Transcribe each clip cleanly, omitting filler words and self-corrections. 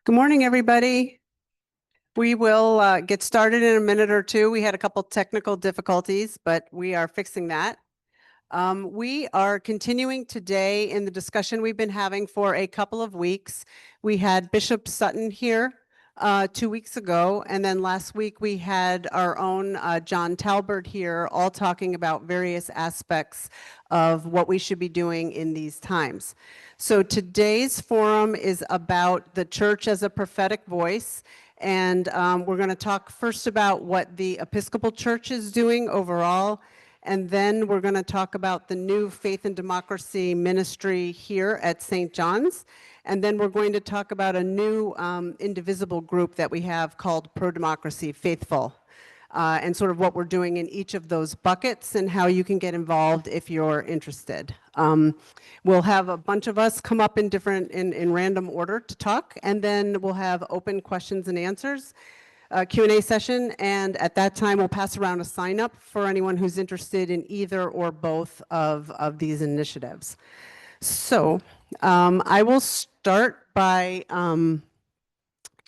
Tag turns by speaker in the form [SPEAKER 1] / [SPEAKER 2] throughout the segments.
[SPEAKER 1] Good morning, everybody. We will get started in a minute or two. We had a couple technical difficulties, but we are fixing that. We are continuing today in the discussion we've been having for a couple of weeks. We had Bishop Sutton here 2 weeks ago, and then last week we had our own John Talbert here, all talking about various aspects of what we should be doing in these times. So today's forum is about the church as a prophetic voice. And we're going to talk first about what the Episcopal Church is doing overall. And then we're going to talk about the new Faith and Democracy ministry here at St. John's. And then we're going to talk about a new indivisible group that we have called Pro-Democracy Faithful. And sort of what we're doing in each of those buckets and how you can get involved if you're interested. We'll have a bunch of us come up in random order to talk, and then we'll have open questions and answers, Q&A session, and at that time we'll pass around a sign up for anyone who's interested in either or both of these initiatives. So I will start by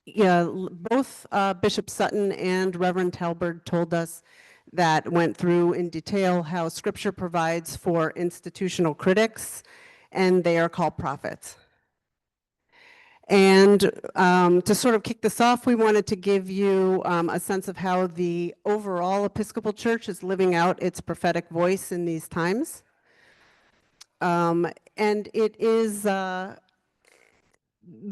[SPEAKER 1] both Bishop Sutton and Reverend Talbert told us that went through in detail how Scripture provides for institutional critics, and they are called prophets. And to sort of kick this off, we wanted to give you a sense of how the overall Episcopal Church is living out its prophetic voice in these times. And it is the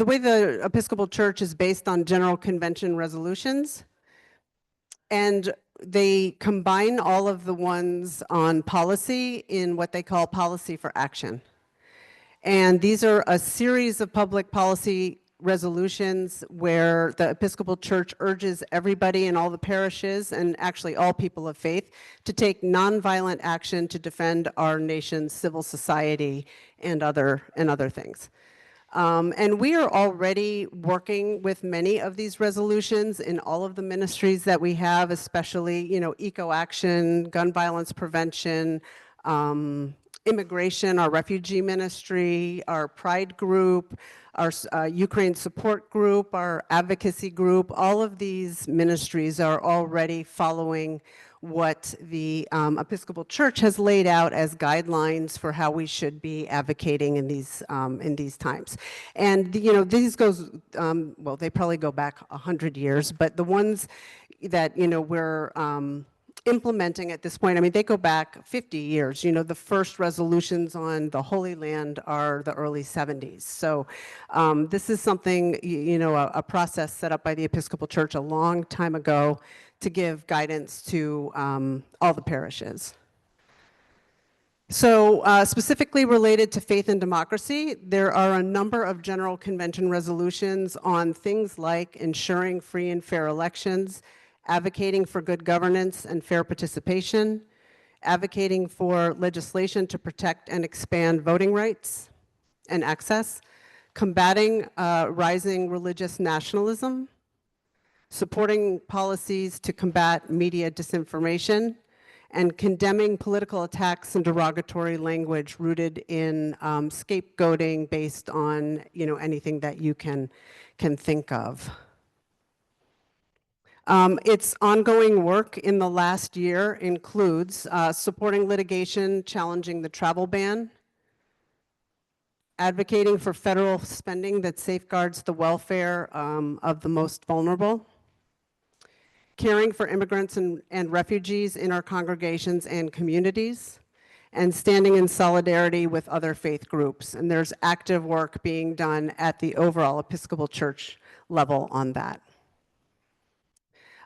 [SPEAKER 1] way the Episcopal Church is based on General Convention resolutions, and they combine all of the ones on policy in what they call policy for action. And these are a series of public policy resolutions where the Episcopal Church urges everybody in all the parishes, and actually all people of faith, to take nonviolent action to defend our nation's civil society and other things. And we are already working with many of these resolutions in all of the ministries that we have, especially, eco-action, gun violence prevention, immigration, our refugee ministry, our Pride group, our Ukraine support group, our advocacy group. All of these ministries are already following what the Episcopal Church has laid out as guidelines for how we should be advocating in these times. And these goes well, they probably go back 100 years, but the ones that we're implementing at this point, I mean, they go back 50 years. The first resolutions on the Holy Land are the early 70s. So this is something, a process set up by the Episcopal Church a long time ago to give guidance to all the parishes. So specifically related to faith and democracy, there are a number of General Convention resolutions on things like ensuring free and fair elections, advocating for good governance and fair participation, advocating for legislation to protect and expand voting rights and access, combating rising religious nationalism, supporting policies to combat media disinformation, and condemning political attacks and derogatory language rooted in scapegoating based on anything that you can think of. Its ongoing work in the last year includes supporting litigation challenging the travel ban, advocating for federal spending that safeguards the welfare of the most vulnerable, caring for immigrants and refugees in our congregations and communities, and standing in solidarity with other faith groups. And there's active work being done at the overall Episcopal Church level on that.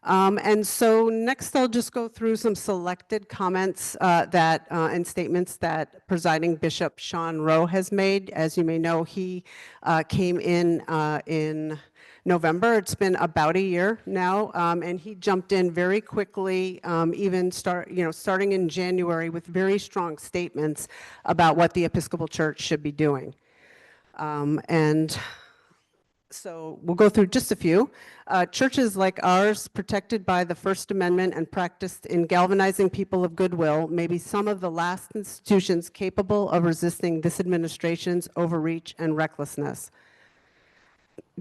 [SPEAKER 1] And so next I'll just go through some selected comments and statements that Presiding Bishop Sean Rowe has made. As you may know, he came in November. It's been about a year now, and he jumped in very quickly, starting in January, with very strong statements about what the Episcopal Church should be doing. So we'll go through just a few. Churches like ours, protected by the First Amendment and practiced in galvanizing people of goodwill, may be some of the last institutions capable of resisting this administration's overreach and recklessness.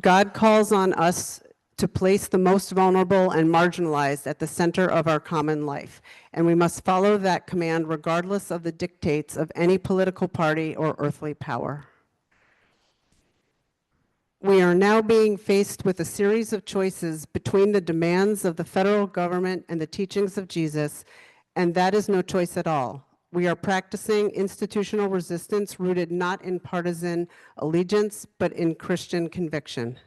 [SPEAKER 1] God calls on us to place the most vulnerable and marginalized at the center of our common life, and we must follow that command regardless of the dictates of any political party or earthly power. We are now being faced with a series of choices between the demands of the federal government and the teachings of Jesus, and that is no choice at all. We are practicing institutional resistance rooted not in partisan allegiance, but in Christian conviction.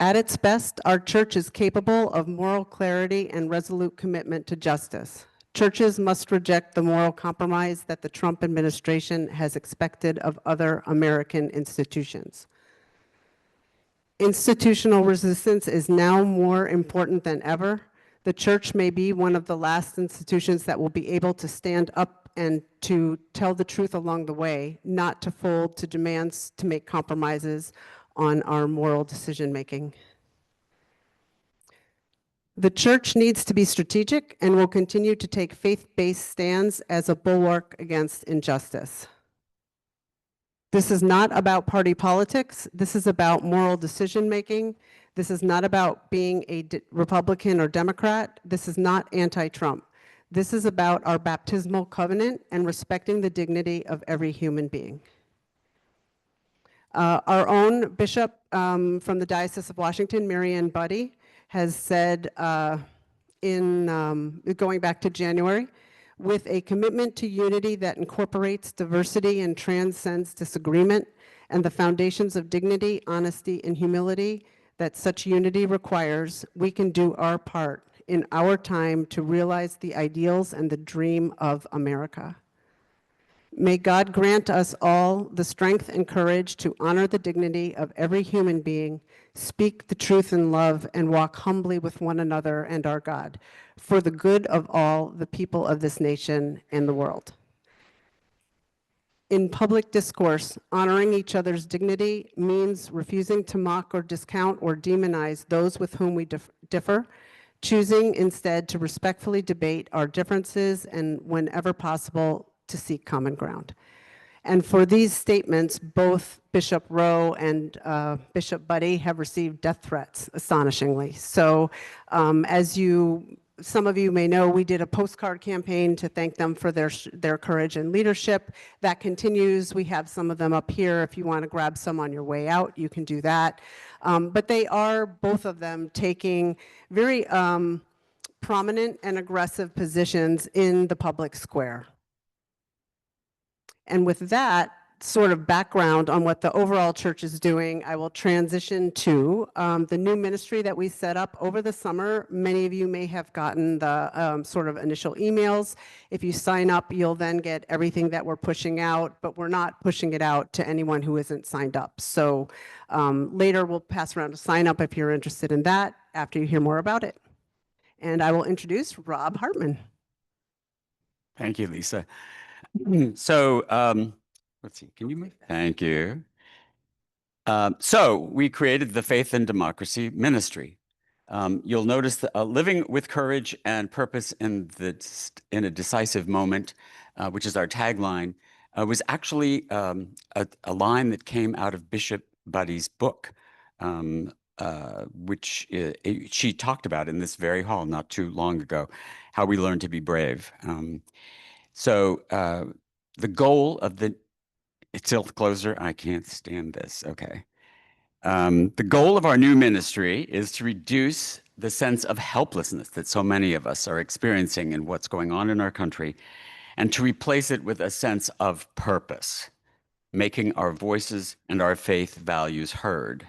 [SPEAKER 1] At its best, our church is capable of moral clarity and resolute commitment to justice. Churches must reject the moral compromise that the Trump administration has expected of other American institutions. Institutional resistance is now more important than ever. The church may be one of the last institutions that will be able to stand up and to tell the truth along the way, not to fold to demands to make compromises on our moral decision-making. The church needs to be strategic and will continue to take faith-based stands as a bulwark against injustice. This is not about party politics. This is about moral decision-making. This is not about being a Republican or Democrat. This is not anti-Trump. This is about our baptismal covenant and respecting the dignity of every human being. Our own bishop from the Diocese of Washington, Mary Ann Buddy, has said going back to January, with a commitment to unity that incorporates diversity and transcends disagreement, and the foundations of dignity, honesty, and humility that such unity requires, we can do our part in our time to realize the ideals and the dream of America. May God grant us all the strength and courage to honor the dignity of every human being, speak the truth in love, and walk humbly with one another and our God, for the good of all the people of this nation and the world. In public discourse, honoring each other's dignity means refusing to mock or discount or demonize those with whom we differ, choosing instead to respectfully debate our differences and, whenever possible, to seek common ground. And for these statements, both Bishop Rowe and Bishop Buddy have received death threats, astonishingly. So some of you may know, we did a postcard campaign to thank them for their courage and leadership. That continues. We have some of them up here. If you want to grab some on your way out, you can do that. But they are, both of them, taking very prominent and aggressive positions in the public square. And with that sort of background on what the overall church is doing, I will transition to the new ministry that we set up over the summer. Many of you may have gotten the sort of initial emails. If you sign up, you'll then get everything that we're pushing out, but we're not pushing it out to anyone who isn't signed up. So later we'll pass around a sign up if you're interested in that after you hear more about it. And I will introduce Rob Hartman.
[SPEAKER 2] Thank you, Lisa. So let's see, can you move? Thank you. So we created the Faith and Democracy Ministry. You'll notice that living with courage and purpose in a decisive moment, which is our tagline, was actually a line that came out of Bishop Buddy's book, which she talked about in this very hall not too long ago, how we learn to be brave. So the goal of tilt closer, I can't stand this, okay. The goal of our new ministry is to reduce the sense of helplessness that so many of us are experiencing in what's going on in our country, and to replace it with a sense of purpose, making our voices and our faith values heard.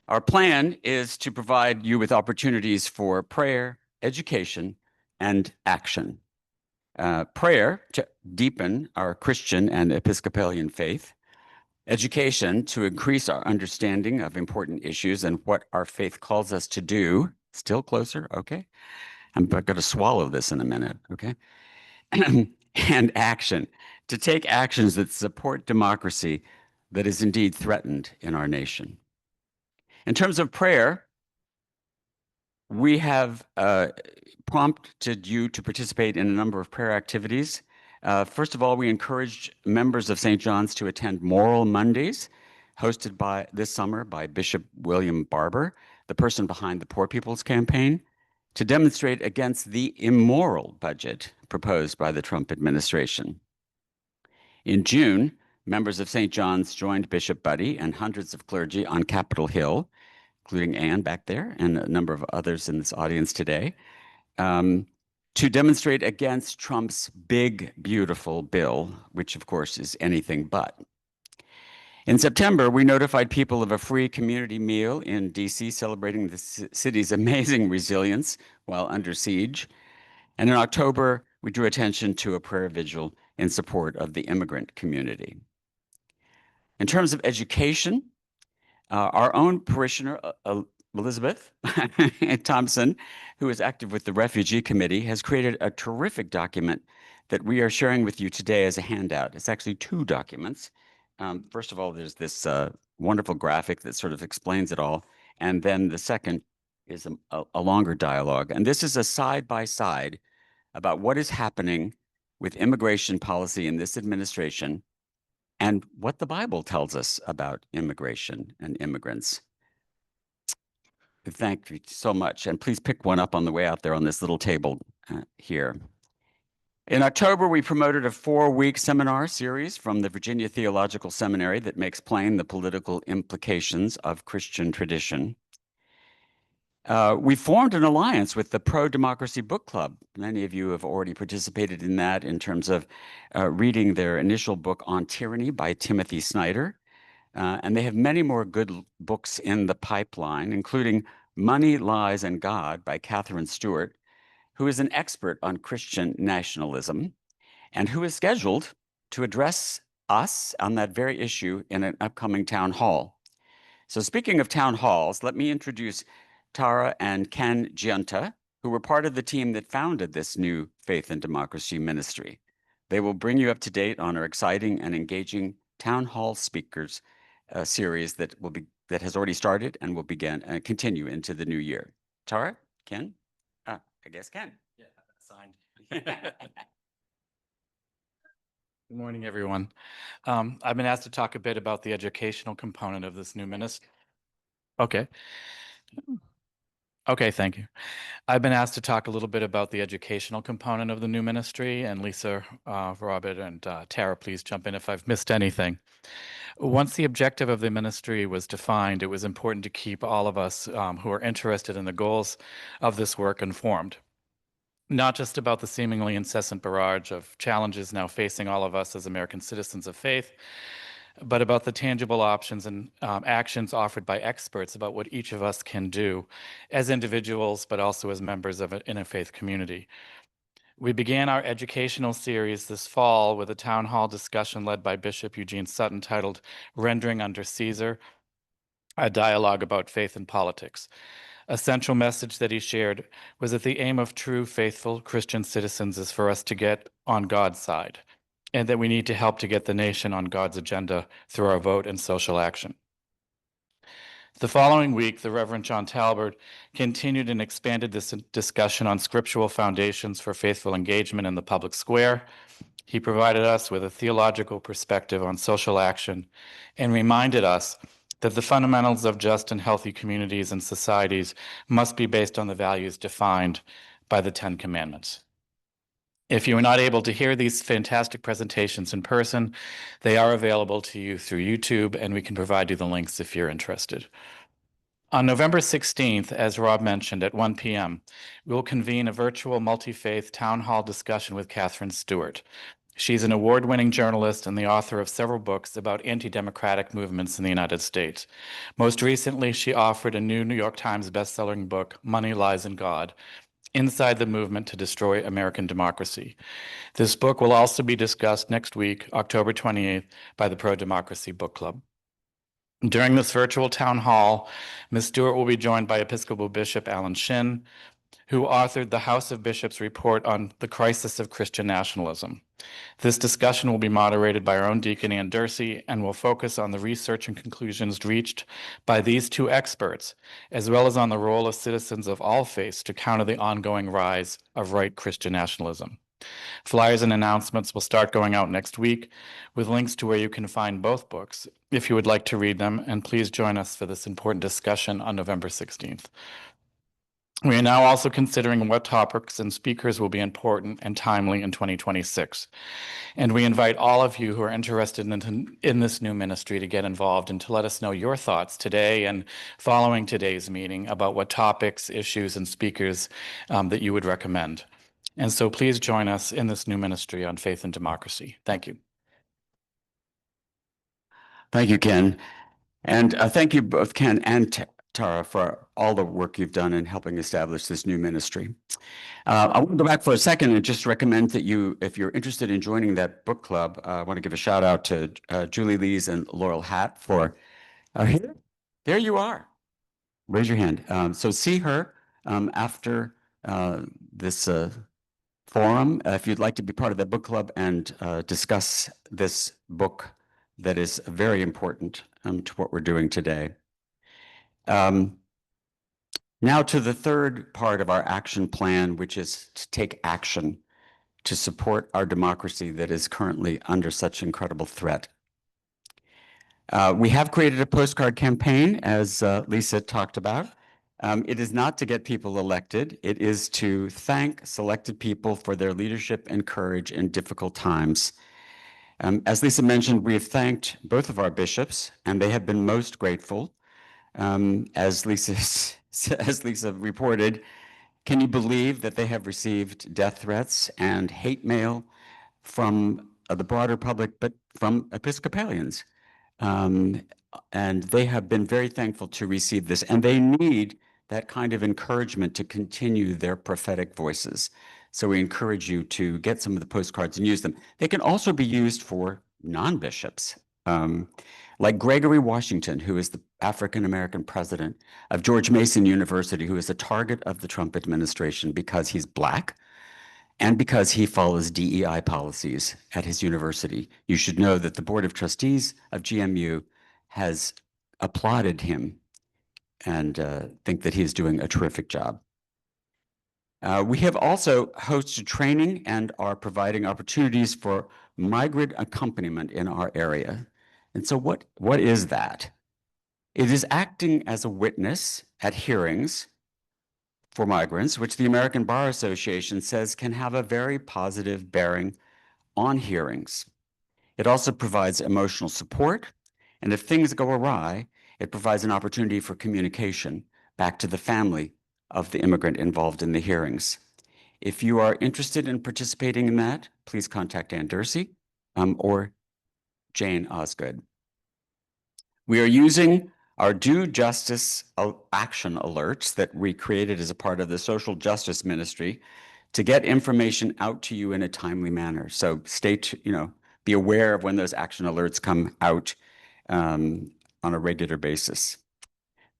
[SPEAKER 2] Our plan is to provide you with opportunities for prayer, education, and action. Prayer to deepen our Christian and Episcopalian faith, education to increase our understanding of important issues and what our faith calls us to do. Still closer, okay? I'm going to swallow this in a minute, okay? And action, to take actions that support democracy that is indeed threatened in our nation. In terms of prayer, we have prompted you to participate in a number of prayer activities First of all, we encouraged members of St. John's to attend Moral Mondays, hosted this summer by Bishop William Barber, the person behind the Poor People's Campaign, to demonstrate against the immoral budget proposed by the Trump administration. In June, members of St. John's joined Bishop Buddy and hundreds of clergy on Capitol Hill, including Anne back there and a number of others in this audience today, to demonstrate against Trump's big, beautiful bill, which of course is anything but. In September, we notified people of a free community meal in DC celebrating the city's amazing resilience while under siege. And in October, we drew attention to a prayer vigil in support of the immigrant community. In terms of education, our own parishioner, Elizabeth Thompson, who is active with the Refugee Committee, has created a terrific document that we are sharing with you today as a handout. It's actually two documents. First of all, there's this wonderful graphic that sort of explains it all. And then the second is a longer dialogue. And this is a side-by-side about what is happening with immigration policy in this administration and what the Bible tells us about immigration and immigrants. Thank you so much. And please pick one up on the way out there on this little table here. In October, we promoted a 4-week seminar series from the Virginia Theological Seminary that makes plain the political implications of Christian tradition. We formed an alliance with the Pro-Democracy Book Club. Many of you have already participated in that in terms of reading their initial book On Tyranny by Timothy Snyder. And they have many more good books in the pipeline, including Money, Lies, and God by Catherine Stewart, who is an expert on Christian nationalism and who is scheduled to address us on that very issue in an upcoming town hall. So speaking of town halls, let me introduce Tara and Ken Giunta, who were part of the team that founded this new Faith and Democracy ministry. They will bring you up to date on our exciting and engaging town hall speakers series that has already started and will continue into the new year. Tara, Ken? I guess Ken.
[SPEAKER 3] Yeah, signed. Good morning, everyone. I've been asked to talk a bit about the educational component of this new ministry. Okay. Okay, thank you. I've been asked to talk a little bit about the educational component of the new ministry, and Lisa, Robert, and Tara, please jump in if I've missed anything. Once the objective of the ministry was defined, it was important to keep all of us who are interested in the goals of this work informed. Not just about the seemingly incessant barrage of challenges now facing all of us as American citizens of faith, but about the tangible options and actions offered by experts about what each of us can do as individuals, but also as members of an interfaith community. We began our educational series this fall with a town hall discussion led by Bishop Eugene Sutton titled Rendering Under Caesar, a dialogue about faith and politics. A central message that he shared was that the aim of true, faithful Christian citizens is for us to get on God's side, and that we need to help to get the nation on God's agenda through our vote and social action. The following week, the Reverend John Talbert continued and expanded this discussion on scriptural foundations for faithful engagement in the public square. He provided us with a theological perspective on social action and reminded us that the fundamentals of just and healthy communities and societies must be based on the values defined by the Ten Commandments. If you are not able to hear these fantastic presentations in person, they are available to you through YouTube, and we can provide you the links if you're interested. On November 16th, as Rob mentioned, at 1 p.m., we will convene a virtual multi-faith town hall discussion with Catherine Stewart. She's an award-winning journalist and the author of several books about anti-democratic movements in the United States. Most recently, she offered a new New York Times best-selling book, Money, Lies, and God, Inside the Movement to Destroy American Democracy. This book will also be discussed next week, October 28th, by the Pro-Democracy Book Club. During this virtual town hall, Ms. Stewart will be joined by Episcopal Bishop Alan Shin, who authored the House of Bishops report on the crisis of Christian nationalism. This discussion will be moderated by our own Deacon Ann Dursey and will focus on the research and conclusions reached by these two experts, as well as on the role of citizens of all faiths to counter the ongoing rise of right Christian nationalism. Flyers and announcements will start going out next week with links to where you can find both books if you would like to read them, and please join us for this important discussion on November 16th. We are now also considering what topics and speakers will be important and timely in 2026. And we invite all of you who are interested in this new ministry to get involved and to let us know your thoughts today and following today's meeting about what topics, issues, and speakers that you would recommend. And so please join us in this new ministry on faith and democracy. Thank you.
[SPEAKER 2] Thank you, Ken. And thank you both, Ken and Tara, for all the work you've done in helping establish this new ministry. I want to go back for a second and just recommend that you, if you're interested in joining that book club, I want to give a shout out to Julie Lees and Laurel Hatt for here. There you are. Raise your hand. So see her after this forum if you'd like to be part of that book club and discuss this book that is very important to what we're doing today. Now to the third part of our action plan, which is to take action to support our democracy that is currently under such incredible threat. We have created a postcard campaign, as Lisa talked about. It is not to get people elected. It is to thank selected people for their leadership and courage in difficult times. As Lisa mentioned, we have thanked both of our bishops, and they have been most grateful. As Lisa reported, can you believe that they have received death threats and hate mail from the broader public, but from Episcopalians? And they have been very thankful to receive this, and they need that kind of encouragement to continue their prophetic voices. So we encourage you to get some of the postcards and use them. They can also be used for non-bishops, like Gregory Washington, who is the African-American president of George Mason University, who is a target of the Trump administration because he's Black and because he follows DEI policies at his university. You should know that the Board of Trustees of GMU has applauded him and think that he is doing a terrific job. We have also hosted training and are providing opportunities for migrant accompaniment in our area. And so what is that? It is acting as a witness at hearings for migrants, which the American Bar Association says can have a very positive bearing on hearings. It also provides emotional support, and if things go awry, it provides an opportunity for communication back to the family of the immigrant involved in the hearings. If you are interested in participating in that, please contact Ann Dursey or Jane Osgood. We are using our due justice action alerts that we created as a part of the social justice ministry to get information out to you in a timely manner. So be aware of when those action alerts come out on a regular basis.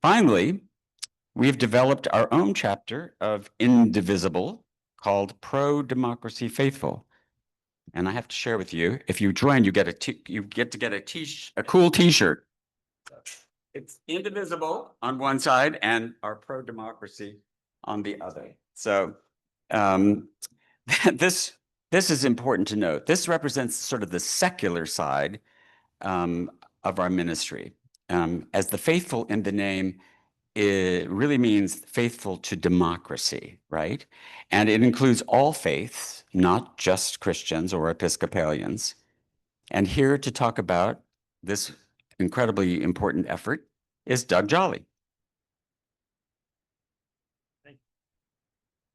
[SPEAKER 2] Finally, we've developed our own chapter of Indivisible called Pro-Democracy Faithful. And I have to share with you, if you join, you get to get a cool t-shirt. It's Indivisible on one side and our pro-democracy on the other. So this is important to note. This represents sort of the secular side of our ministry. As the faithful in the name, it really means faithful to democracy, right? And it includes all faiths, not just Christians or Episcopalians. And here to talk about this incredibly important effort is Doug Jolly.
[SPEAKER 4] Good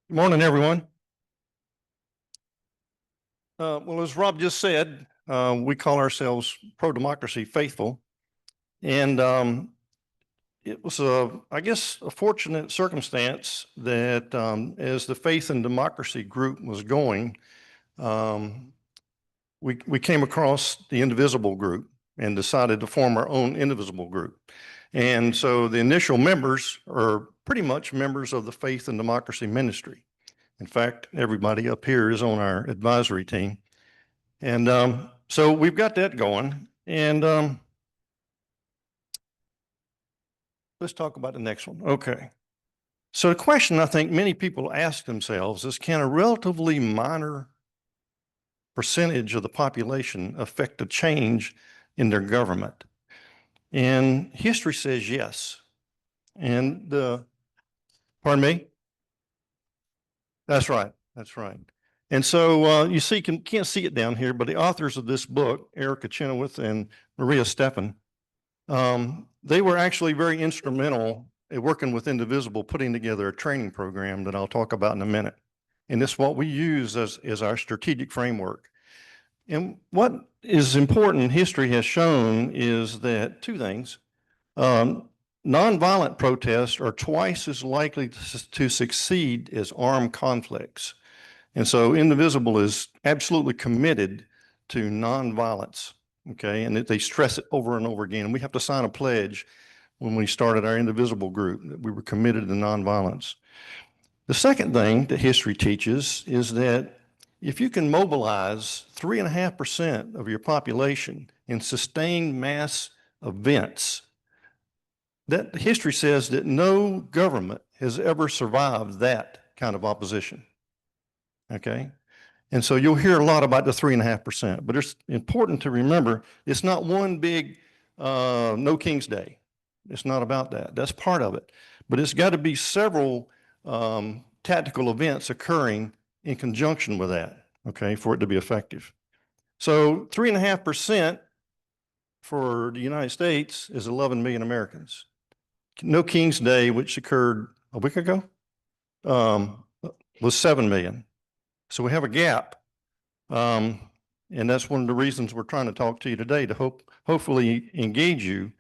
[SPEAKER 4] morning, everyone. Well, as Rob just said, we call ourselves Pro-Democracy Faithful. And it was, I guess, a fortunate circumstance that as the Faith and Democracy group was going, we came across the Indivisible group and decided to form our own Indivisible group. And so the initial members are pretty much members of the Faith and Democracy ministry. In fact, everybody up here is on our advisory team. And so we've got that going. And let's talk about the next one. Okay. So the question I think many people ask themselves is, can a relatively minor percentage of the population affect a change in their government? And history says yes. And pardon me? That's right. That's right. And so you see, can't see it down here, but the authors of this book, Erica Chenoweth and Maria Steffen, they were actually very instrumental in working with Indivisible, putting together a training program that I'll talk about in a minute. And it's what we use as our strategic framework. And what is important, history has shown, is that two things. Nonviolent protests are twice as likely to succeed as armed conflicts. And so Indivisible is absolutely committed to nonviolence, okay? And they stress it over and over again. And we have to sign a pledge when we started our Indivisible group that we were committed to nonviolence. The second thing that history teaches is that if you can mobilize 3.5% of your population in sustained mass events, that history says that no government has ever survived that kind of opposition. Okay. And so you'll hear a lot about the 3.5%, but it's important to remember it's not one big no King's Day. It's not about that. That's part of it. But it's got to be several tactical events occurring in conjunction with that, okay, for it to be effective. So 3.5% for the United States is 11 million Americans. No King's Day, which occurred a week ago, was 7 million. So we have a gap. And that's one of the reasons we're trying to talk to you today, to hopefully engage you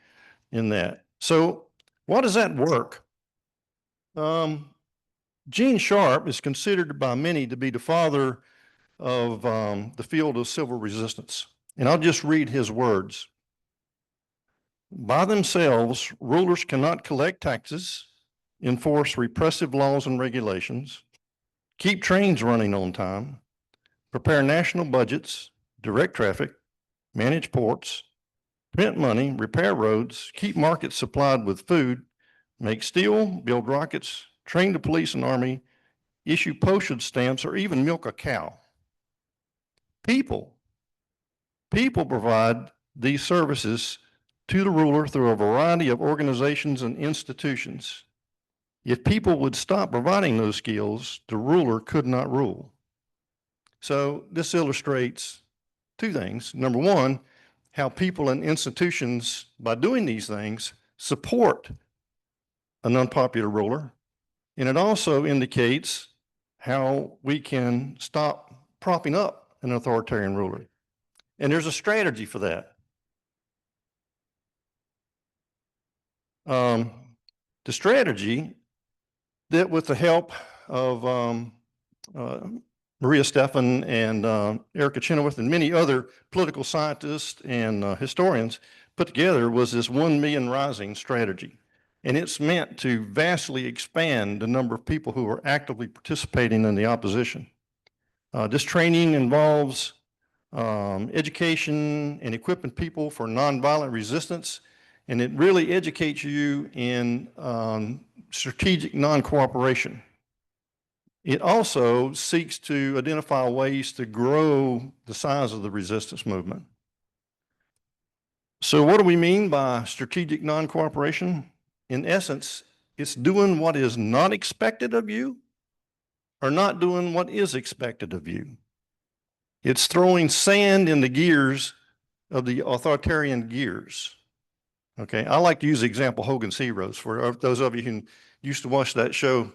[SPEAKER 4] in that. So why does that work? Gene Sharp is considered by many to be the father of the field of civil resistance. And I'll just read his words. By themselves, rulers cannot collect taxes, enforce repressive laws and regulations, keep trains running on time, prepare national budgets, direct traffic, manage ports, print money, repair roads, keep markets supplied with food, make steel, build rockets, train the police and army, issue postage stamps, or even milk a cow. People provide these services to the ruler through a variety of organizations and institutions. If people would stop providing those skills, the ruler could not rule. So this illustrates two things. Number one, how people and institutions, by doing these things, support an unpopular ruler. And it also indicates how we can stop propping up an authoritarian ruler. And there's a strategy for that. The strategy that, with the help of Maria Steffen and Erica Chenoweth and many other political scientists and historians put together, was this 1 million rising strategy. And it's meant to vastly expand the number of people who are actively participating in the opposition. This training involves education and equipping people for nonviolent resistance, and it really educates you in strategic non-cooperation. It also seeks to identify ways to grow the size of the resistance movement. So what do we mean by strategic non-cooperation? In essence, it's doing what is not expected of you or not doing what is expected of you. It's throwing sand in the gears of the authoritarian gears. Okay, I like to use the example Hogan's Heroes. For those of you who used to watch that show,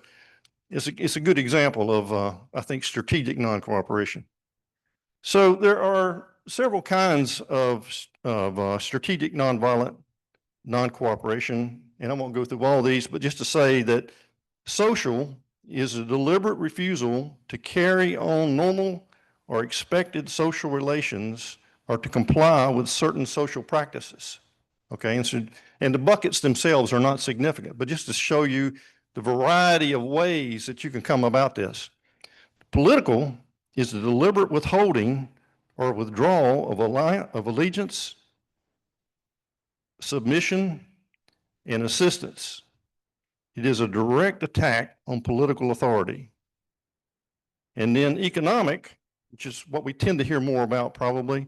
[SPEAKER 4] it's a good example of, I think, strategic non-cooperation. So there are several kinds of strategic nonviolent non-cooperation, and I won't go through all these, but just to say that social is a deliberate refusal to carry on normal or expected social relations or to comply with certain social practices. Okay, and the buckets themselves are not significant, but just to show you the variety of ways that you can come about this. Political is the deliberate withholding or withdrawal of allegiance, submission, and assistance. It is a direct attack on political authority. And then economic which is what we tend to hear more about probably,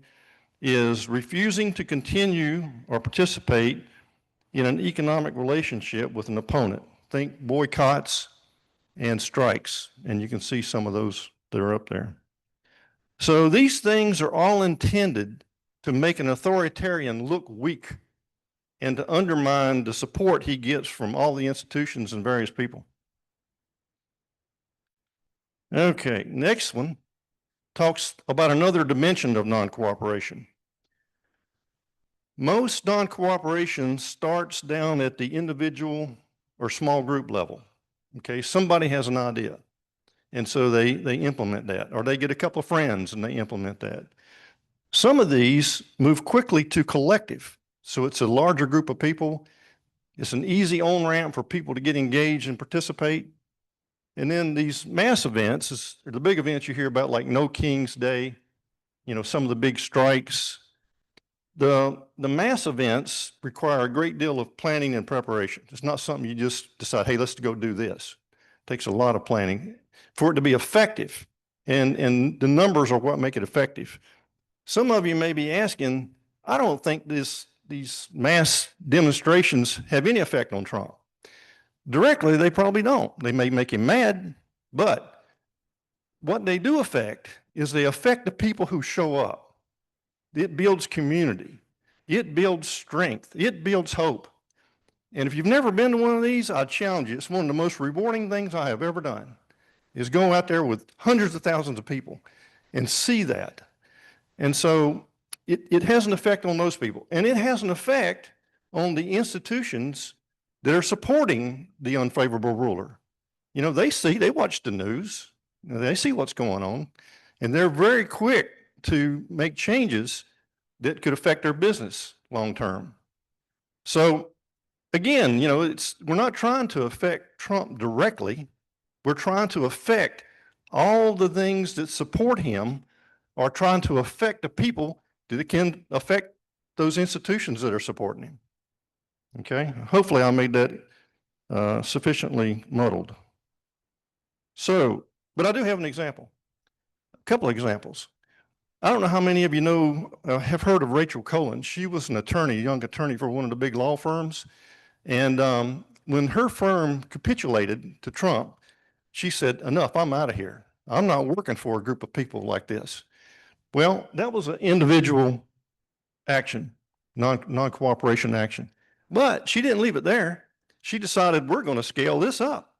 [SPEAKER 4] is refusing to continue or participate in an economic relationship with an opponent. Think boycotts and strikes, and you can see some of those that are up there. So these things are all intended to make an authoritarian look weak and to undermine the support he gets from all the institutions and various people. Okay, next one talks about another dimension of non-cooperation. Most non-cooperation starts down at the individual or small group level. Okay, somebody has an idea, and so they implement that, or they get a couple of friends and they implement that. Some of these move quickly to collective. So it's a larger group of people. It's an easy on-ramp for people to get engaged and participate. And then these mass events, the big events you hear about, like No King's Day, you know, some of the big strikes. The mass events require a great deal of planning and preparation. It's not something you just decide, hey, let's go do this. It takes a lot of planning for it to be effective. And the numbers are what make it effective. Some of you may be asking, I don't think these mass demonstrations have any effect on Trump. Directly, they probably don't. They may make him mad, but what they do affect is they affect the people who show up. It builds community. It builds strength. It builds hope. And if you've never been to one of these, I challenge you. It's one of the most rewarding things I have ever done, is go out there with hundreds of thousands of people and see that. And so it has an effect on those people. And it has an effect on the institutions that are supporting the unfavorable ruler. You know, they watch the news, they see what's going on, and they're very quick to make changes that could affect their business long term. So again, you know, we're not trying to affect Trump directly. We're trying to affect all the things that support him, or trying to affect the people that can affect those institutions that are supporting him. Okay, hopefully I made that sufficiently muddled. So, but I do have an example, a couple of examples. I don't know how many of you know, have heard of Rachel Cohen. She was an attorney, a young attorney for one of the big law firms. And when her firm capitulated to Trump, she said, enough, I'm out of here. I'm not working for a group of people like this. Well, that was an individual action, non-cooperation action. But she didn't leave it there. She decided, we're going to scale this up.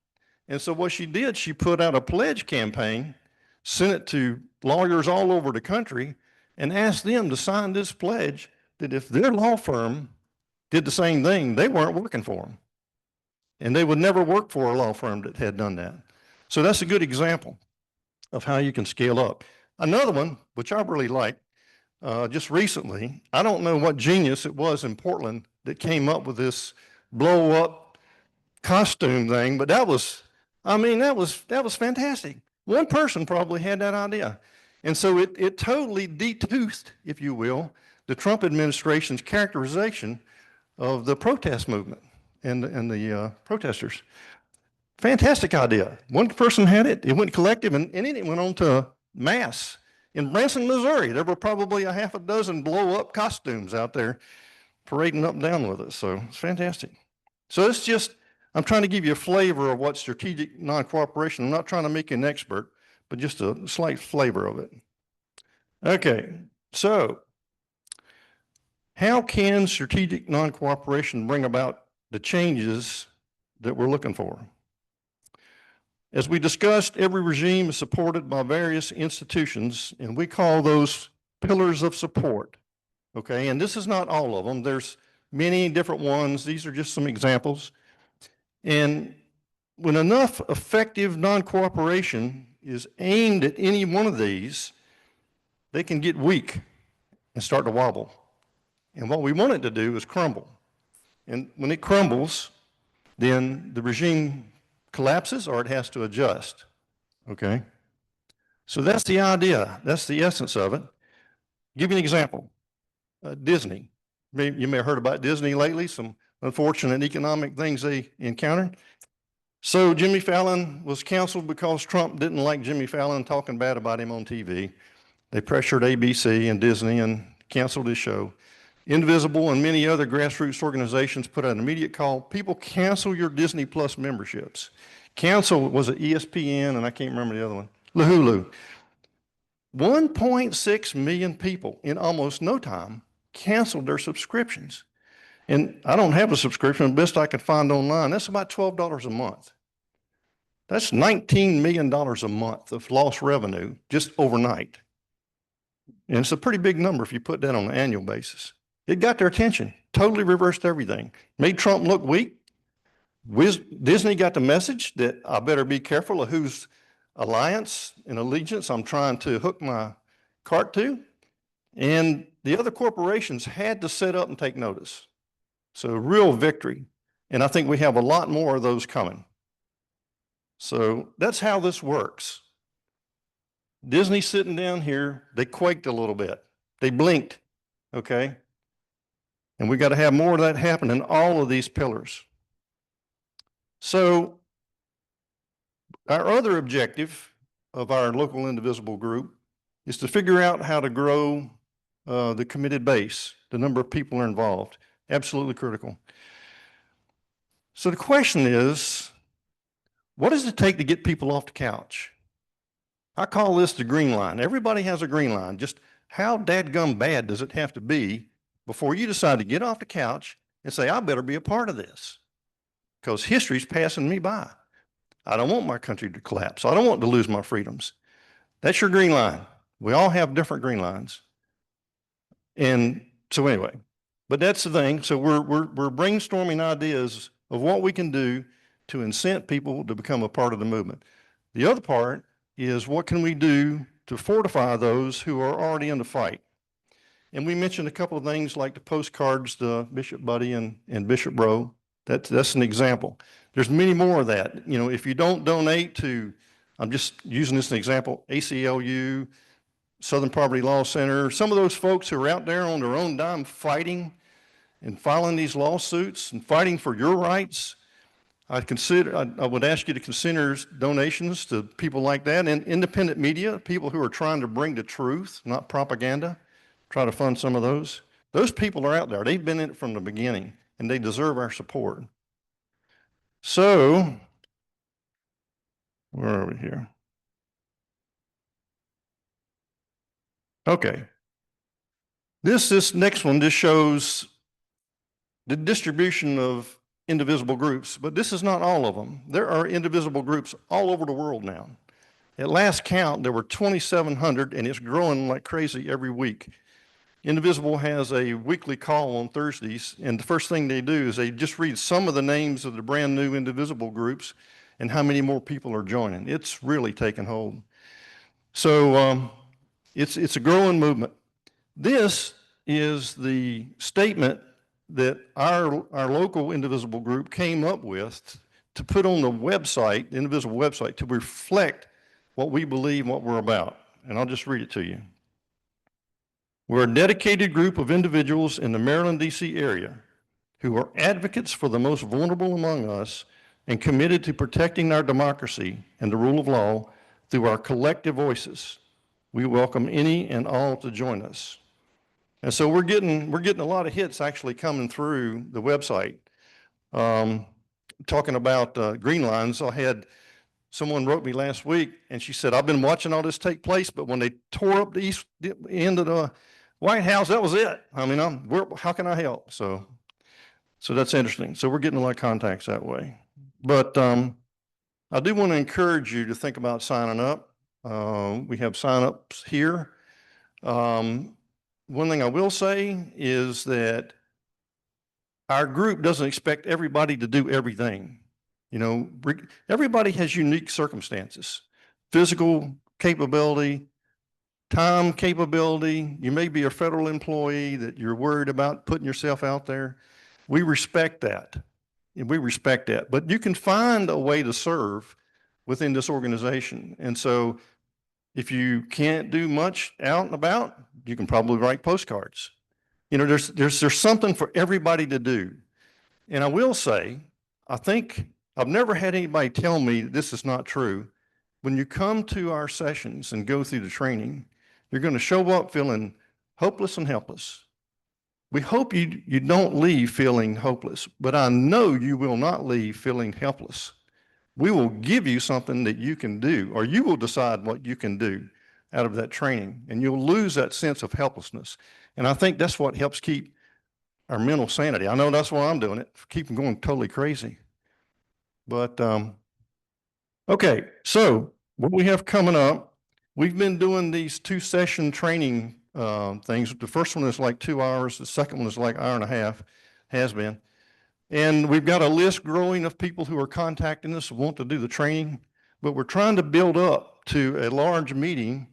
[SPEAKER 4] And so what she did, she put out a pledge campaign, sent it to lawyers all over the country, and asked them to sign this pledge that if their law firm did the same thing, they weren't working for them. And they would never work for a law firm that had done that. So that's a good example of how you can scale up. Another one, which I really like, just recently, I don't know what genius it was in Portland that came up with this blow up costume thing, but that was fantastic. One person probably had that idea. And so it totally detoothed, if you will, the Trump administration's characterization of the protest movement and the protesters. Fantastic idea. One person had it, it went collective, and then it went on to mass. In Branson, Missouri, there were probably a half a dozen blow-up costumes out there parading up and down with us. So it's fantastic. So it's just, I'm trying to give you a flavor of what strategic non-cooperation. I'm not trying to make you an expert, but just a slight flavor of it. Okay, so how can strategic non-cooperation bring about the changes that we're looking for? As we discussed, every regime is supported by various institutions, and we call those pillars of support. Okay, and this is not all of them. There's many different ones. These are just some examples. And when enough effective non-cooperation is aimed at any one of these, they can get weak and start to wobble. And what we want it to do is crumble. And when it crumbles, then the regime collapses or it has to adjust. Okay? So that's the idea. That's the essence of it. Give you an example. Disney. You may have heard about Disney lately, some unfortunate economic things they encountered. So Jimmy Fallon was canceled because Trump didn't like Jimmy Fallon talking bad about him on TV. They pressured ABC and Disney and canceled his show. Indivisible and many other grassroots organizations put out an immediate call. People, cancel your Disney Plus memberships. Cancel, was it ESPN, and I can't remember the other one, Hulu. 1.6 million people in almost no time canceled their subscriptions. And I don't have a subscription, the best I could find online, that's about $12 a month. That's $19 million a month of lost revenue just overnight. And it's a pretty big number if you put that on an annual basis. It got their attention, totally reversed everything, made Trump look weak. Disney got the message that I better be careful of whose alliance and allegiance I'm trying to hook my cart to. And the other corporations had to set up and take notice. So real victory. And I think we have a lot more of those coming. So that's how this works. Disney sitting down here, they quaked a little bit. They blinked, okay? And we got to have more of that happen in all of these pillars. So our other objective of our local indivisible group is to figure out how to grow the committed base, the number of people involved. Absolutely critical. So the question is, what does it take to get people off the couch? I call this the green line. Everybody has a green line. Just how dadgum bad does it have to be before you decide to get off the couch and say, I better be a part of this? Because history's passing me by. I don't want my country to collapse. I don't want to lose my freedoms. That's your green line. We all have different green lines. And so anyway, but that's the thing. So we're brainstorming ideas of what we can do to incent people to become a part of the movement. The other part is what can we do to fortify those who are already in the fight? And we mentioned a couple of things like the postcards to Bishop Buddy and Bishop Rowe. That's an example. There's many more of that. You know, if you don't donate to, I'm just using this as an example, ACLU, Southern Poverty Law Center, some of those folks who are out there on their own dime fighting and filing these lawsuits and fighting for your rights, I would ask you to consider donations to people like that, and independent media, people who are trying to bring the truth, not propaganda. Try to fund some of those. Those people are out there. They've been in it from the beginning, and they deserve our support. So, where are we here? Okay. This next one just shows the distribution of indivisible groups, but this is not all of them. There are indivisible groups all over the world now. At last count, there were 2,700, and it's growing like crazy every week. Indivisible has a weekly call on Thursdays, and the first thing they do is they just read some of the names of the brand new indivisible groups and how many more people are joining. It's really taken hold. So it's a growing movement. This is the statement that our local indivisible group came up with to put on the website, the indivisible website, to reflect what we believe, what we're about. And I'll just read it to you. We're a dedicated group of individuals in the Maryland, D.C. area who are advocates for the most vulnerable among us and committed to protecting our democracy and the rule of law through our collective voices. We welcome any and all to join us. And so we're getting a lot of hits actually coming through the website. Talking about green lines, I had someone wrote me last week and she said, I've been watching all this take place, but when they tore up the end of the White House, that was it. I mean, how can I help? So that's interesting. So we're getting a lot of contacts that way. But I do want to encourage you to think about signing up. We have sign-ups here. One thing I will say is that our group doesn't expect everybody to do everything. You know, everybody has unique circumstances, physical capability, time capability. You may be a federal employee that you're worried about putting yourself out there. We respect that. And we respect that. But you can find a way to serve within this organization. And so if you can't do much out and about, you can probably write postcards. You know, there's something for everybody to do. And I will say, I think I've never had anybody tell me this is not true. When you come to our sessions and go through the training, You're going to show up feeling hopeless and helpless. We hope you don't leave feeling hopeless, but I know you will not leave feeling helpless. We will give you something that you can do, or you will decide what you can do out of that training, and you'll lose that sense of helplessness. And I think that's what helps keep our mental sanity. I know that's why I'm doing it, keep them going totally crazy. But okay, so what we have coming up, we've been doing these 2-session training things. The first one is like 2 hours. The second one is like an hour and a half, has been. And we've got a list growing of people who are contacting us who want to do the training, but we're trying to build up to a large meeting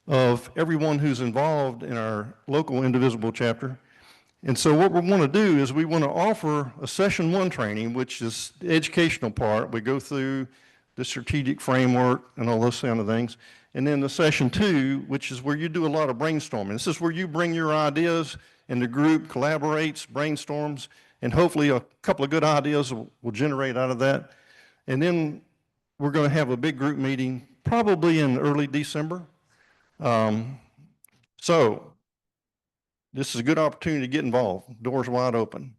[SPEAKER 4] of everyone who's involved in our local Indivisible chapter. And so what we want to do is we want to offer a session 1 training, which is the educational part. We go through the strategic framework and all those kind of things. And then the session 2, which is where you do a lot of brainstorming. This is where you bring your ideas and the group collaborates, brainstorms, and hopefully a couple of good ideas will generate out of that. And then we're going to have a big group meeting probably in early December. So this is a good opportunity to get involved. Doors wide open.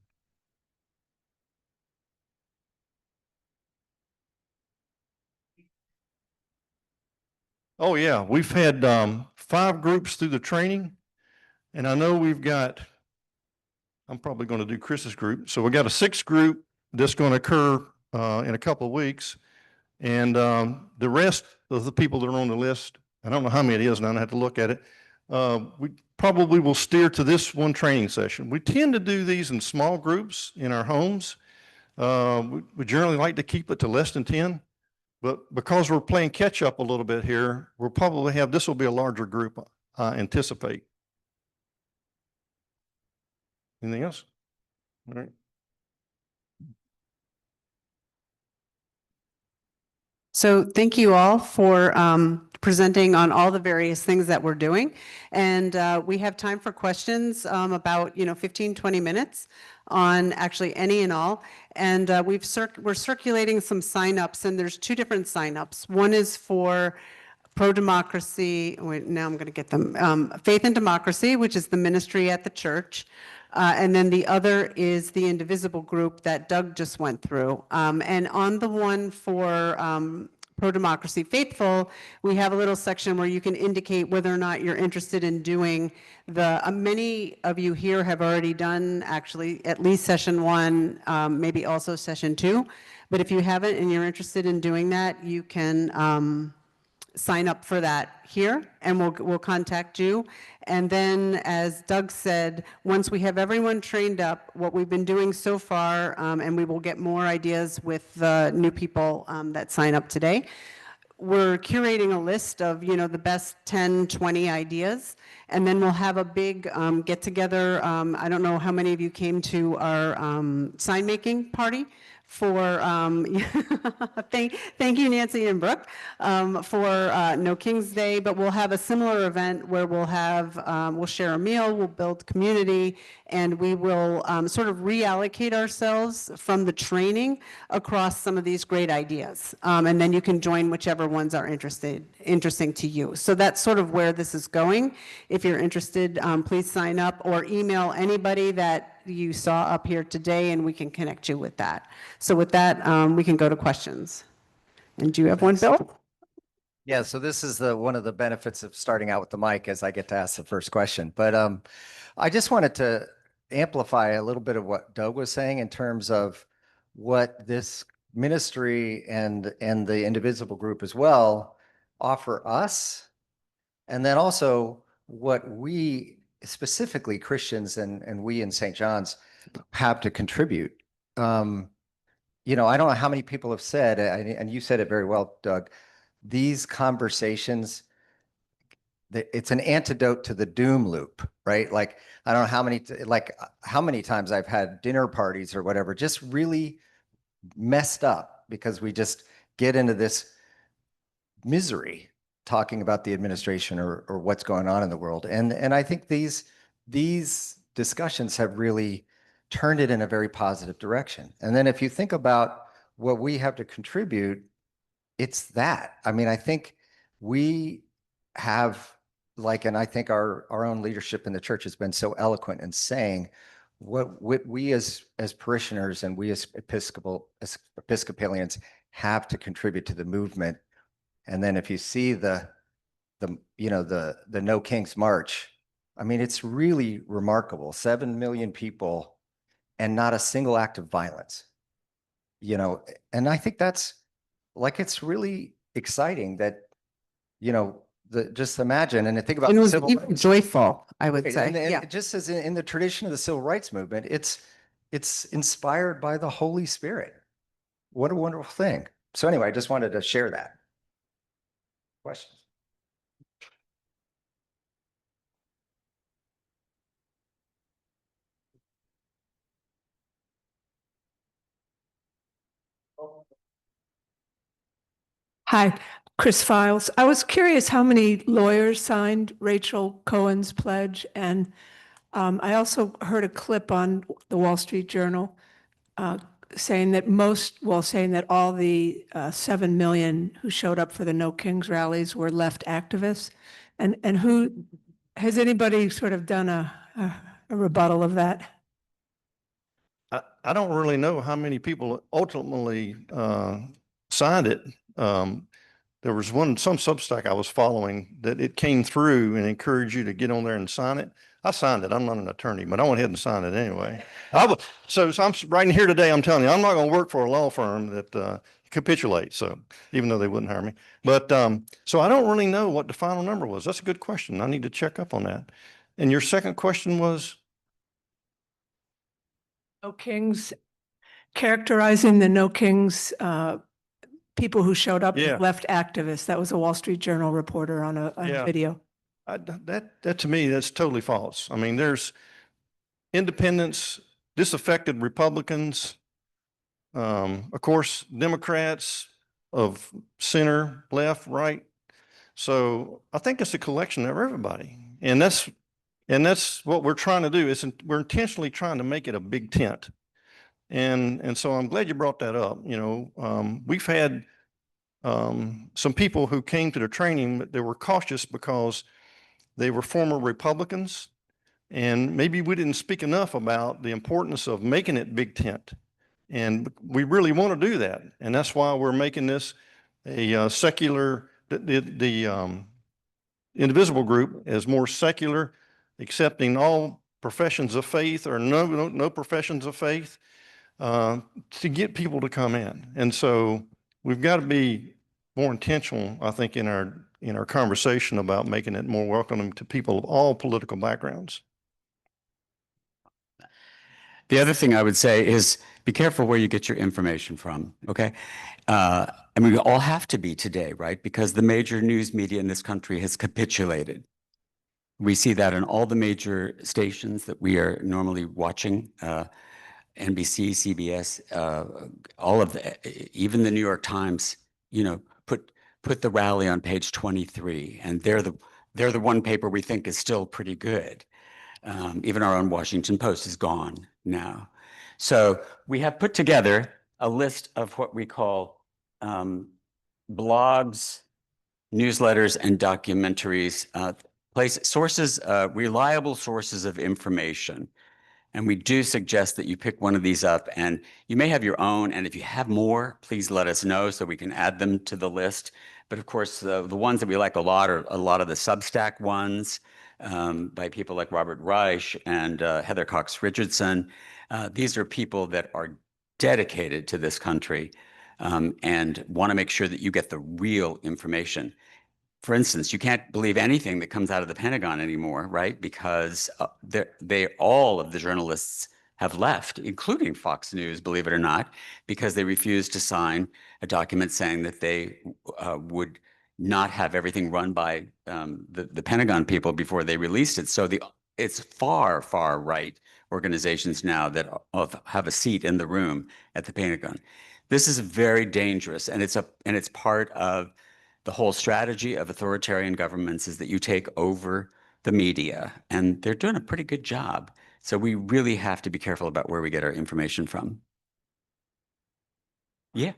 [SPEAKER 4] Oh yeah, we've had 5 groups through the training, and I know we've got, I'm probably going to do Chris's group. So we got a 6th group that's going to occur in a couple of weeks. And the rest of the people that are on the list, I don't know how many it is now, I have to look at it. We probably will steer to this one training session. We tend to do these in small groups in our homes. We generally like to keep it to less than 10, but because we're playing catch up a little bit here, we'll probably have, this will be a larger group, I anticipate. Anything else? All right.
[SPEAKER 1] So thank you all for presenting on all the various things that we're doing. And we have time for questions about, 15, 20 minutes on actually any and all. And we're circulating some signups, and there's 2 different signups. One is for pro-democracy, wait, now I'm going to get them, Faith and Democracy, which is the ministry at the church. And then the other is the Indivisible group that Doug just went through. And on the one for pro-democracy faithful, we have a little section where you can indicate whether or not you're interested in doing the, many of you here have already done actually at least session 1, maybe also session 2. But if you haven't and you're interested in doing that, you can sign up for that here, and we'll contact you. And then, as Doug said, once we have everyone trained up, what we've been doing so far, and we will get more ideas with the new people that sign up today, we're curating a list of, the best 10, 20 ideas, and then we'll have a big get together. I don't know how many of you came to our sign making party for, thank you, Nancy and Brooke, for No King's Day, but we'll have a similar event where we'll have, we'll share a meal, we'll build community, and we will sort of reallocate ourselves from the training across some of these great ideas. And then you can join whichever ones are interesting to you. So that's sort of where this is going. If you're interested, please sign up or email anybody that you saw up here today, and we can connect you with that. So with that, we can go to questions. And do you have one, Bill?
[SPEAKER 5] Yeah, so this is one of the benefits of starting out with the mic, as I get to ask the first question. But I just wanted to amplify a little bit of what Doug was saying in terms of what this ministry and the Indivisible group as well offer us, and then also what we, specifically Christians and we in St. John's, have to contribute. I don't know how many people have said, and you said it very well, Doug, these conversations, it's an antidote to the doom loop, right? Like, I don't know how many times I've had dinner parties or whatever, just really messed up because we just get into this misery talking about the administration or what's going on in the world. And I think these discussions have really turned it in a very positive direction. And then if you think about what we have to contribute, it's that. I mean, I think we have like, and I think our own leadership in the church has been so eloquent in saying what we as parishioners and we as Episcopalians have to contribute to the movement. And then if you see the No Kings March, I mean, it's really remarkable. 7 million people and not a single act of violence. And I think that's like, it's really exciting that, just imagine and think about
[SPEAKER 1] And it
[SPEAKER 5] the
[SPEAKER 1] was
[SPEAKER 5] civil
[SPEAKER 1] even
[SPEAKER 5] rights.
[SPEAKER 1] joyful, I would
[SPEAKER 5] Right,
[SPEAKER 1] say.
[SPEAKER 5] and
[SPEAKER 1] Yeah.
[SPEAKER 5] just as in the tradition of the civil rights movement, it's inspired by the Holy Spirit. What a wonderful thing. So anyway, I just wanted to share that. Questions?
[SPEAKER 6] Hi, Chris Files. I was curious how many lawyers signed Rachel Cohen's pledge, and I also heard a clip on the Wall Street Journal saying that all the 7 million who showed up for the No Kings rallies were left activists. And who, has anybody sort of done a rebuttal of that?
[SPEAKER 4] I don't really know how many people ultimately signed it. There was some Substack I was following that it came through and encouraged you to get on there and sign it. I signed it. I'm not an attorney, but I went ahead and signed it anyway. So I'm writing here today. I'm telling you, I'm not going to work for a law firm that capitulates. So even though they wouldn't hire me, but so I don't really know what the final number was. That's a good question. I need to check up on that. And your second question was?
[SPEAKER 6] No Kings, characterizing the No Kings people who showed up
[SPEAKER 4] Yeah.
[SPEAKER 6] as left activists. That was a Wall Street Journal reporter on a
[SPEAKER 4] Yeah.
[SPEAKER 6] video.
[SPEAKER 4] That to me, that's totally false. I mean, there's independents, disaffected Republicans, of course, Democrats of center, left, right. So I think it's a collection of everybody. And that's what we're trying to do is we're intentionally trying to make it a big tent. And so I'm glad you brought that up. We've had some people who came to the training, but they were cautious because they were former Republicans, and maybe we didn't speak enough about the importance of making it big tent. And we really want to do that. And that's why we're making this a secular, the indivisible group is more secular, accepting all professions of faith or no professions of faith to get people to come in. And so we've got to be more intentional, I think, in our conversation about making it more welcoming to people of all political backgrounds.
[SPEAKER 2] The other thing I would say is be careful where you get your information from, okay? I mean, we all have to be today, right? Because the major news media in this country has capitulated. We see that in all the major stations that we are normally watching, NBC, CBS, all of even the New York Times, put the rally on page 23, and they're the one paper we think is still pretty good. Even our own Washington Post is gone now. So we have put together a list of what we call blogs, newsletters, and documentaries, reliable sources of information. And we do suggest that you pick one of these up, and you may have your own. And if you have more, please let us know so we can add them to the list. But of course, the ones that we like a lot are a lot of the Substack ones by people like Robert Reich and Heather Cox Richardson. These are people that are dedicated to this country and want to make sure that you get the real information. For instance, you can't believe anything that comes out of the Pentagon anymore, right? Because all of the journalists have left, including Fox News, believe it or not, because they refused to sign a document saying that they would not have everything run by the Pentagon people before they released it. So it's far, far right organizations now that have a seat in the room at the Pentagon. This is very dangerous, and it's part of the whole strategy of authoritarian governments is that you take over the media, and they're doing a pretty good job. So we really have to be careful about where we get our information from. Yeah.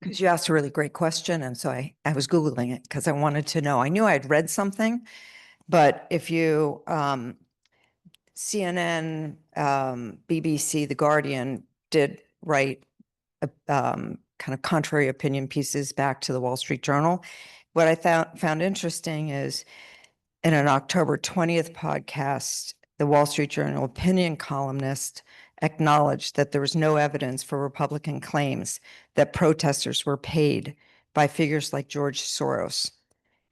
[SPEAKER 7] because you asked a really great question. And so I was Googling it because I wanted to know. I knew I'd read something, but if you, CNN, BBC, The Guardian did write kind of contrary opinion pieces back to the Wall Street Journal. What I found interesting is in an October 20th podcast, the Wall Street Journal opinion columnist acknowledged that there was no evidence for Republican claims that protesters were paid by figures like George Soros.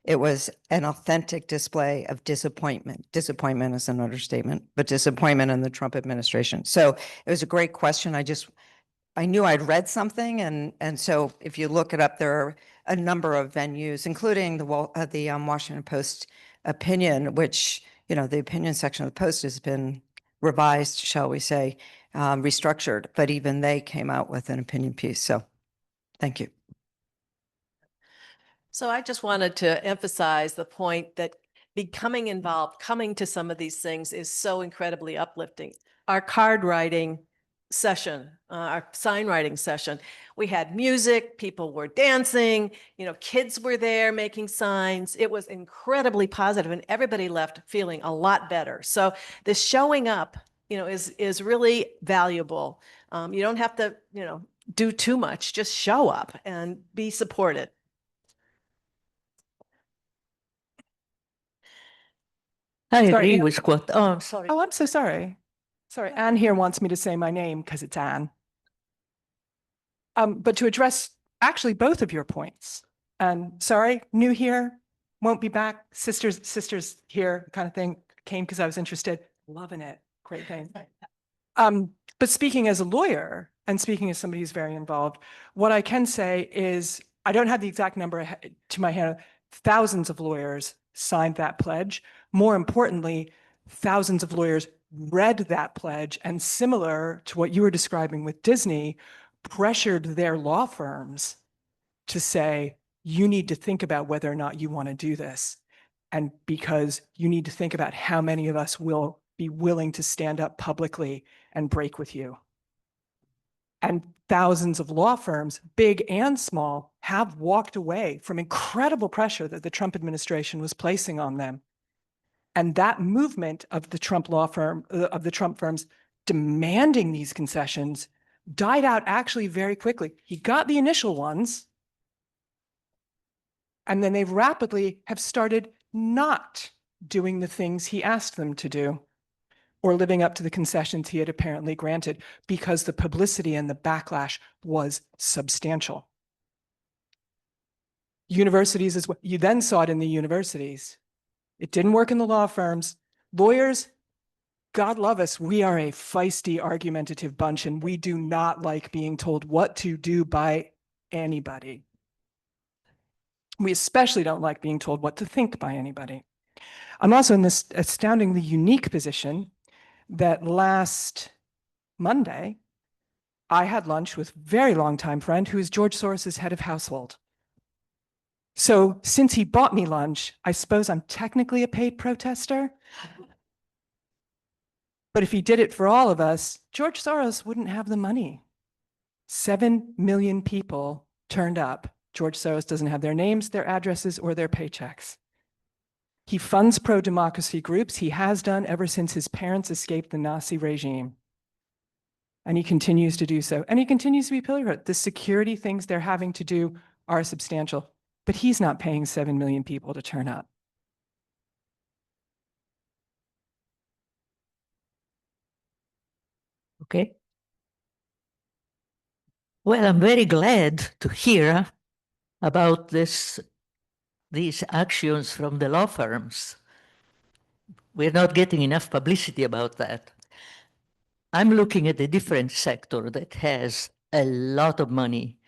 [SPEAKER 7] It was an authentic display of disappointment. Disappointment is an understatement, but disappointment in the Trump administration. So it was a great question. I knew I'd read something, and so if you look it up, there are a number of venues, including the Washington Post opinion, which, the opinion section of the Post has been revised, shall we say, restructured, but even they came out with an opinion piece. So thank you.
[SPEAKER 8] So I just wanted to emphasize the point that becoming involved, coming to some of these things is so incredibly uplifting. Our card writing session, our sign writing session, we had music, people were dancing, kids were there making signs. It was incredibly positive and everybody left feeling a lot better. So this showing up, is really valuable. You don't have to, do too much, just show up and be supported.
[SPEAKER 9] I
[SPEAKER 10] Sorry,
[SPEAKER 9] agree
[SPEAKER 10] Anne.
[SPEAKER 9] with what, oh, I'm sorry.
[SPEAKER 10] Oh, I'm so sorry. Sorry, Anne here wants me to say my name because it's Anne. But to address actually both of your points, and sorry, new here, won't be back, sisters here kind of thing, came because I was interested, loving it, great thing. But speaking as a lawyer and speaking as somebody who's very involved, what I can say is, I don't have the exact number to my hand, thousands of lawyers signed that pledge. More importantly, thousands of lawyers read that pledge and, similar to what you were describing with Disney, pressured their law firms to say, you need to think about whether or not you want to do this. And because you need to think about how many of us will be willing to stand up publicly and break with you. And thousands of law firms, big and small, have walked away from incredible pressure that the Trump administration was placing on them. And that movement of the Trump firms demanding these concessions died out actually very quickly. He got the initial ones, and then they rapidly have started not doing the things he asked them to do, or living up to the concessions he had apparently granted, because the publicity and the backlash was substantial. Universities as well. You then saw it in the universities. It didn't work in the law firms. Lawyers, God love us, we are a feisty, argumentative bunch, and we do not like being told what to do by anybody. We especially don't like being told what to think by anybody. I'm also in this astoundingly unique position that last Monday, I had lunch with a very longtime friend who is George Soros's head of household. So since he bought me lunch, I suppose I'm technically a paid protester. But if he did it for all of us, George Soros wouldn't have the money. 7 million people turned up. George Soros doesn't have their names, their addresses, or their paychecks. He funds pro-democracy groups. He has done ever since his parents escaped the Nazi regime. And he continues to do so. And he continues to be pillar. The security things they're having to do are substantial. But he's not paying 7 million people to turn up.
[SPEAKER 9] Okay. Well, I'm very glad to hear about these actions from the law firms. We're not getting enough publicity about that. I'm looking at a different sector that has a lot of money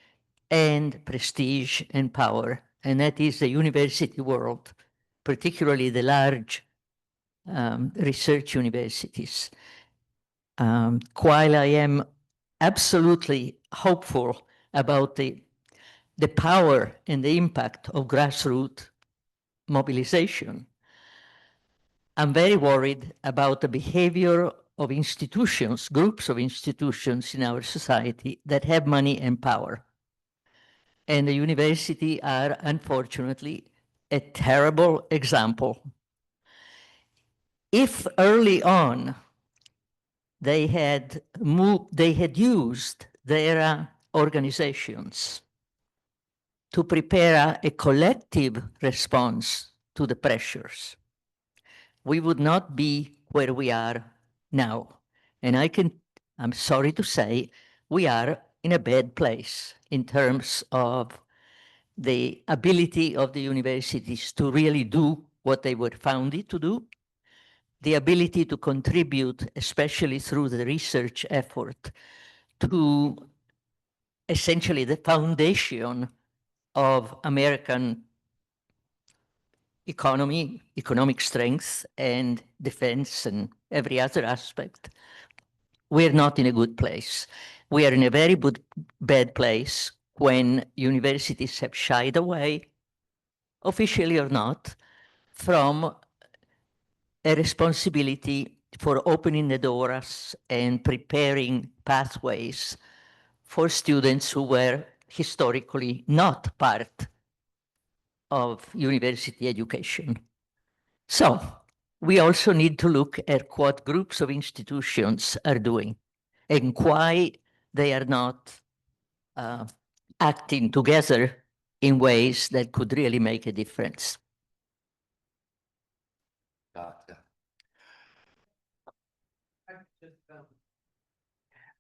[SPEAKER 9] and prestige and power, and that is the university world, particularly the large research universities. While I am absolutely hopeful about the power and the impact of grassroots mobilization, I'm very worried about the behavior of institutions, groups of institutions in our society that have money and power. and the university are unfortunately a terrible example. If early on they had used their organizations to prepare a collective response to the pressures, we would not be where we are now. And I'm sorry to say, we are in a bad place in terms of the ability of the universities to really do what they were founded to do, the ability to contribute, especially through the research effort, to essentially the foundation of American economy, economic strength, and defense, and every other aspect. We're not in a good place. We are in a very bad place when universities have shied away, officially or not, from a responsibility for opening the doors and preparing pathways for students who were historically not part of university education. So we also need to look at what groups of institutions are doing and why they are not acting together in ways that could really make a difference.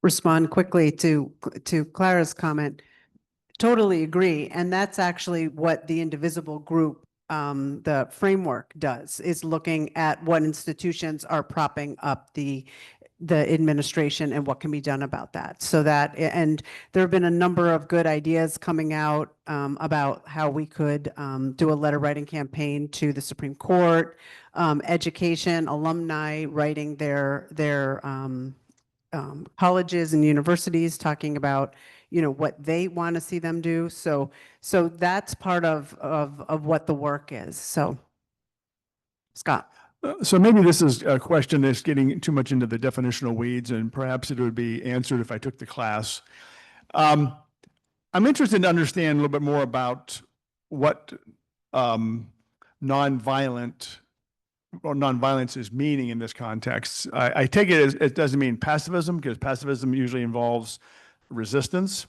[SPEAKER 1] Respond quickly to Clara's comment. Totally agree. And that's actually what the indivisible group, the framework does, is looking at what institutions are propping up the administration and what can be done about that. So that, and there have been a number of good ideas coming out about how we could do a letter writing campaign to the Supreme Court, education, alumni writing their colleges and universities, talking about, you know, what they want to see them do. So that's part of what the work is. So, Scott.
[SPEAKER 11] So maybe this is a question that's getting too much into the definitional weeds, and perhaps it would be answered if I took the class. I'm interested to understand a little bit more about what nonviolent or nonviolence is meaning in this context. I take it as it doesn't mean pacifism, because pacifism usually involves resistance.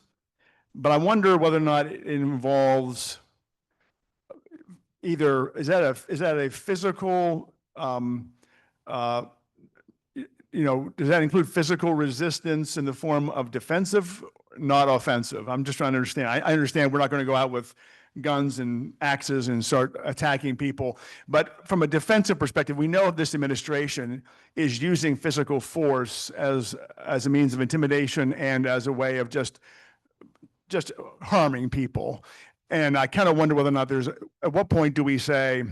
[SPEAKER 11] But I wonder whether or not it involves either, is that a physical, you know, does that include physical resistance in the form of defensive, not offensive? I'm just trying to understand. I understand we're not going to go out with guns and axes and start attacking people. But from a defensive perspective, we know this administration is using physical force as a means of intimidation and as a way of just harming people. And I kind of wonder whether or not at what point do we say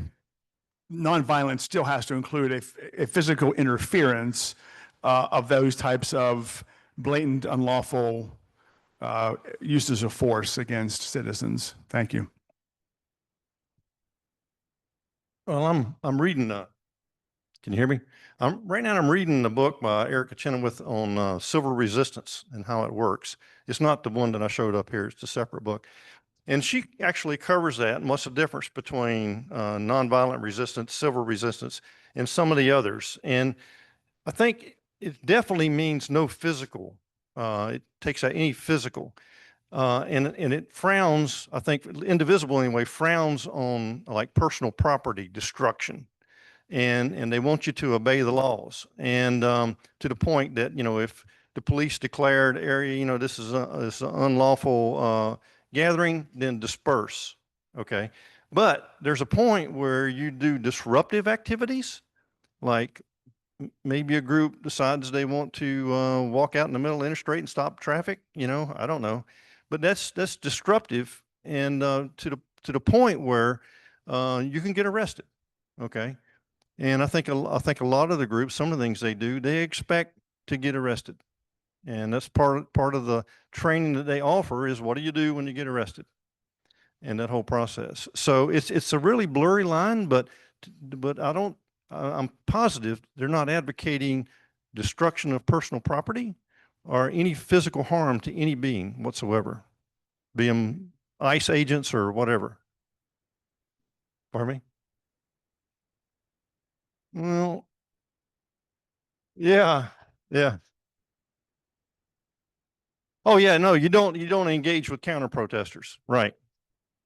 [SPEAKER 11] nonviolence still has to include a physical interference of those types of blatant, unlawful uses of force against citizens? Thank you.
[SPEAKER 4] Well, I'm reading. Can you hear me? Right now I'm reading the book by Erica Chenoweth on civil resistance and how it works. It's not the one that I showed up here. It's a separate book. And she actually covers that and what's the difference between nonviolent resistance, civil resistance, and some of the others. And I think it definitely means no physical. It takes out any physical. And it frowns, I think, indivisible anyway, frowns on like personal property destruction. And they want you to obey the laws. And to the point that, you know, if the police declared area, you know, this is an unlawful gathering, then disperse. Okay. But there's a point where you do disruptive activities, like maybe a group decides they want to walk out in the middle of the interstate and stop traffic. You know, I don't know, but that's disruptive, and to the point where you can get arrested. Okay. And I think a lot of the groups, some of the things they do, they expect to get arrested. And that's part of the training that they offer is what do you do when you get arrested, and that whole process. So it's a really blurry line, but I'm positive they're not advocating destruction of personal property or any physical harm to any being whatsoever, be them ICE agents or whatever? Pardon me? Well, yeah, yeah. Oh, yeah, no, you don't engage with counter protesters. Right,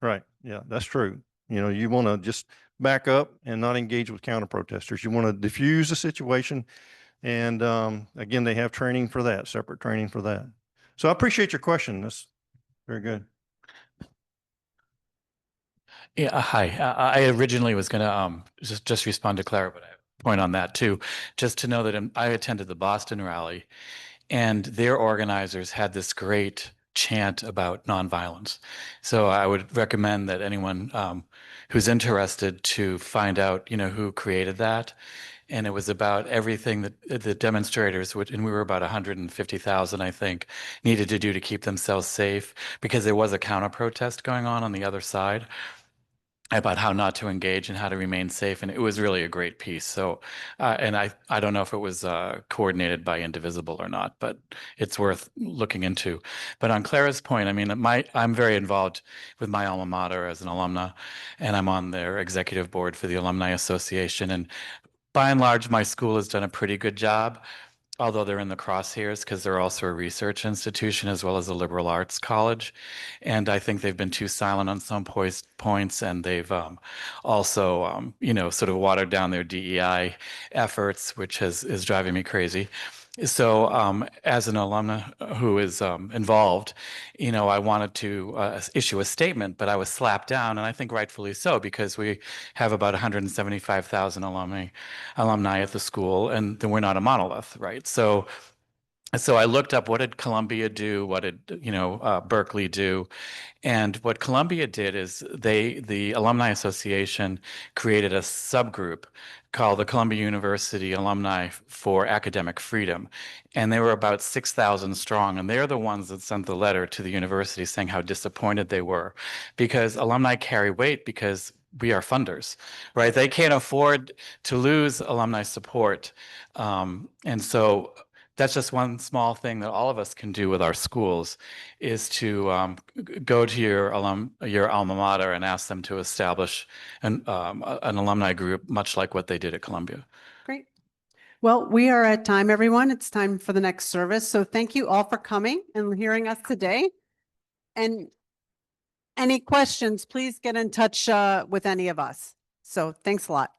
[SPEAKER 4] right. Yeah, that's true. You know, you want to just back up and not engage with counter protesters. You want to diffuse the situation. And again, they have training for that, separate training for that. So I appreciate your question. That's very good.
[SPEAKER 3] Yeah, hi. I originally was going to just respond to Clara, but I have a point on that too. Just to know that I attended the Boston rally, and their organizers had this great chant about nonviolence. So I would recommend that anyone who's interested to find out, who created that. And it was about everything that the demonstrators would, and we were about 150,000, I think, needed to do to keep themselves safe, because there was a counter protest going on the other side about how not to engage and how to remain safe. And it was really a great piece. So, and I don't know if it was coordinated by Indivisible or not, but it's worth looking into. But on Clara's point, I mean, I'm very involved with my alma mater as an alumna, and I'm on their executive board for the Alumni Association. And by and large, my school has done a pretty good job, although they're in the crosshairs because they're also a research institution as well as a liberal arts college. And I think they've been too silent on some points, and they've also, sort of watered down their DEI efforts, which is driving me crazy. So as an alumna who is involved, I wanted to issue a statement, but I was slapped down, and I think rightfully so, because we have about 175,000 alumni at the school, and then we're not a monolith, right? So I looked up, what did Columbia do? What did, Berkeley do? And what Columbia did is the Alumni Association created a subgroup called the Columbia University Alumni for Academic Freedom. And they were about 6,000 strong. And they're the ones that sent the letter to the university saying how disappointed they were, because alumni carry weight because we are funders, right? They can't afford to lose alumni support. And so that's just one small thing that all of us can do with our schools, is to go to your alma mater and ask them to establish an alumni group, much like what they did at Columbia.
[SPEAKER 1] Great. Well, we are at time, everyone. It's time for the next service. So thank you all for coming and hearing us today. And any questions, please get in touch with any of us. So thanks a lot.